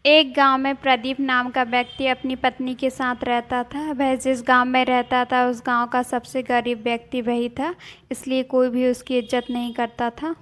एक गांव में प्रदीप नाम का व्यक्ति अपनी पत्नी के साथ रहता था। वह जिस गांव में रहता था उस गांव का सबसे गरीब व्यक्ति वही था, इसलिए कोई भी उसकी इज्जत नहीं करता था।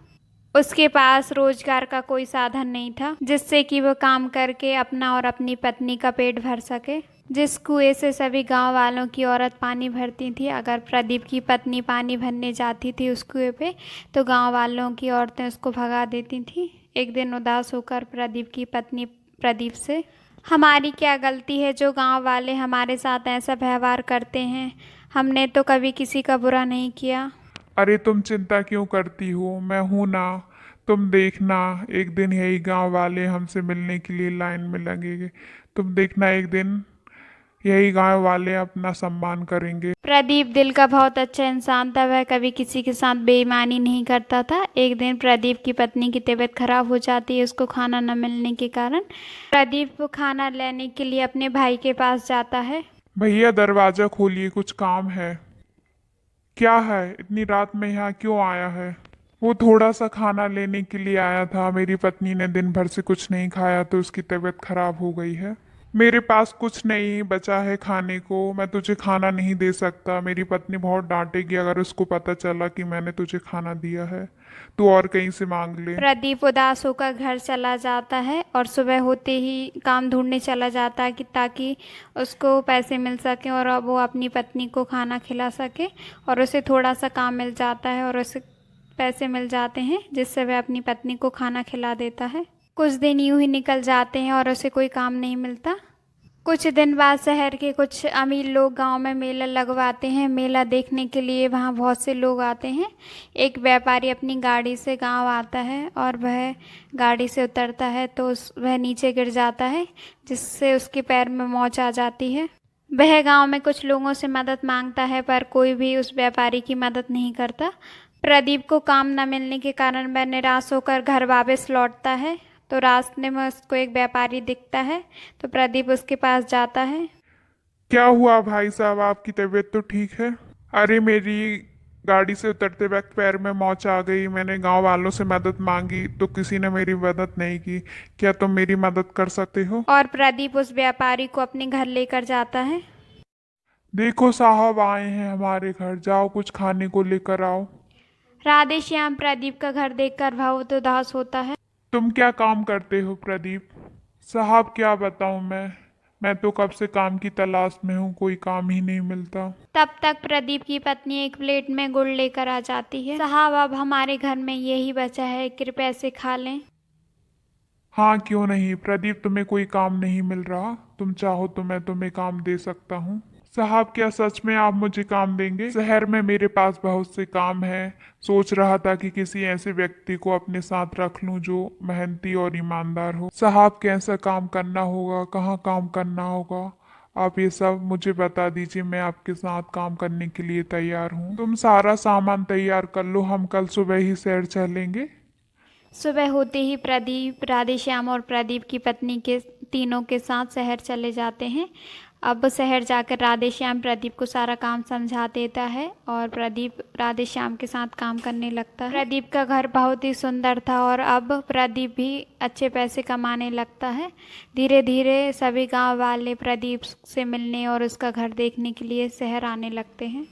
उसके पास रोजगार का कोई साधन नहीं था जिससे कि वो काम करके अपना और अपनी पत्नी का पेट भर सके। जिस कुएं से सभी गांव वालों की औरत पानी भरती थी, अगर प्रदीप की पत्नी पानी भरने जाती थी उस कुएं पे तो गांव वालों की औरतें उसको भगा देती थी। एक दिन उदास होकर प्रदीप की पत्नी प्रदीप से, हमारी क्या गलती है जो गांव वाले हमारे साथ ऐसा व्यवहार करते हैं? हमने तो कभी किसी का बुरा नहीं किया। अरे तुम चिंता क्यों करती हो, मैं हूं ना। तुम देखना, एक दिन यही गांव वाले हमसे मिलने के लिए लाइन में लगेंगे। तुम देखना, एक दिन यही गांव वाले अपना सम्मान करेंगे। प्रदीप दिल का बहुत अच्छा इंसान था। वह कभी किसी के साथ बेईमानी नहीं करता था। एक दिन प्रदीप की पत्नी की तबीयत खराब हो जाती है उसको खाना न मिलने के कारण। प्रदीप खाना लेने के लिए अपने भाई के पास जाता है। भैया दरवाजा खोलिए, कुछ काम है। क्या है, इतनी रात में यहाँ क्यों आया है? वो थोड़ा सा खाना लेने के लिए आया था। मेरी पत्नी ने दिन भर से कुछ नहीं खाया तो उसकी तबीयत खराब हो गई है। मेरे पास कुछ नहीं बचा है खाने को, मैं तुझे खाना नहीं दे सकता। मेरी पत्नी बहुत डांटेगी अगर उसको पता चला कि मैंने तुझे खाना दिया है। तू और कहीं से मांग ले। प्रदीप उदास होकर घर चला जाता है और सुबह होते ही काम ढूंढने चला जाता है कि ताकि उसको पैसे मिल सकें और अब वो अपनी पत्नी को खाना खिला सके। और उसे थोड़ा सा काम मिल जाता है और उसे पैसे मिल जाते हैं जिससे वह अपनी पत्नी को खाना खिला देता है। कुछ दिन यूं ही निकल जाते हैं और उसे कोई काम नहीं मिलता। कुछ दिन बाद शहर के कुछ अमीर लोग गांव में मेला लगवाते हैं। मेला देखने के लिए वहां बहुत से लोग आते हैं। एक व्यापारी अपनी गाड़ी से गांव आता है और वह गाड़ी से उतरता है तो वह नीचे गिर जाता है जिससे उसके पैर में मोच आ जाती है। वह गांव में कुछ लोगों से मदद मांगता है पर कोई भी उस व्यापारी की मदद नहीं करता। प्रदीप को काम न मिलने के कारण वह निराश होकर घर वापस लौटता है तो रास्ते में उसको एक व्यापारी दिखता है तो प्रदीप उसके पास जाता है। क्या हुआ भाई साहब, आपकी तबीयत तो ठीक है? अरे मेरी गाड़ी से उतरते वक्त पैर में मोच आ गई। मैंने गांव वालों से मदद मांगी तो किसी ने मेरी मदद नहीं की। क्या तुम मेरी मदद कर सकते हो? और प्रदीप उस व्यापारी को अपने घर लेकर जाता है। देखो साहब आए हैं हमारे घर, जाओ कुछ खाने को लेकर आओ। राधे श्याम प्रदीप का घर देखकर बहुत उदास होता है। तुम क्या काम करते हो प्रदीप? साहब क्या बताऊं मैं तो कब से काम की तलाश में हूँ, कोई काम ही नहीं मिलता। तब तक प्रदीप की पत्नी एक प्लेट में गुड़ लेकर आ जाती है। साहब अब हमारे घर में यही बचा है, कृपया इसे खा लें। हाँ क्यों नहीं प्रदीप, तुम्हें कोई काम नहीं मिल रहा? तुम चाहो तो मैं तुम्हें काम दे सकता हूँ। साहब क्या सच में आप मुझे काम देंगे? शहर में मेरे पास बहुत से काम है। सोच रहा था कि किसी ऐसे व्यक्ति को अपने साथ रख लूं जो मेहनती और ईमानदार हो। साहब कैसा काम करना होगा, कहाँ काम करना होगा, आप ये सब मुझे बता दीजिए। मैं आपके साथ काम करने के लिए तैयार हूँ। तुम सारा सामान तैयार कर लो, हम कल सुबह ही शहर चलेंगे। सुबह होते ही प्रदीप राधेश्याम और प्रदीप की पत्नी के तीनों के साथ शहर चले जाते हैं। अब शहर जाकर राधेश्याम प्रदीप को सारा काम समझा देता है और प्रदीप राधेश्याम के साथ काम करने लगता है। प्रदीप का घर बहुत ही सुंदर था और अब प्रदीप भी अच्छे पैसे कमाने लगता है। धीरे धीरे सभी गांव वाले प्रदीप से मिलने और उसका घर देखने के लिए शहर आने लगते हैं।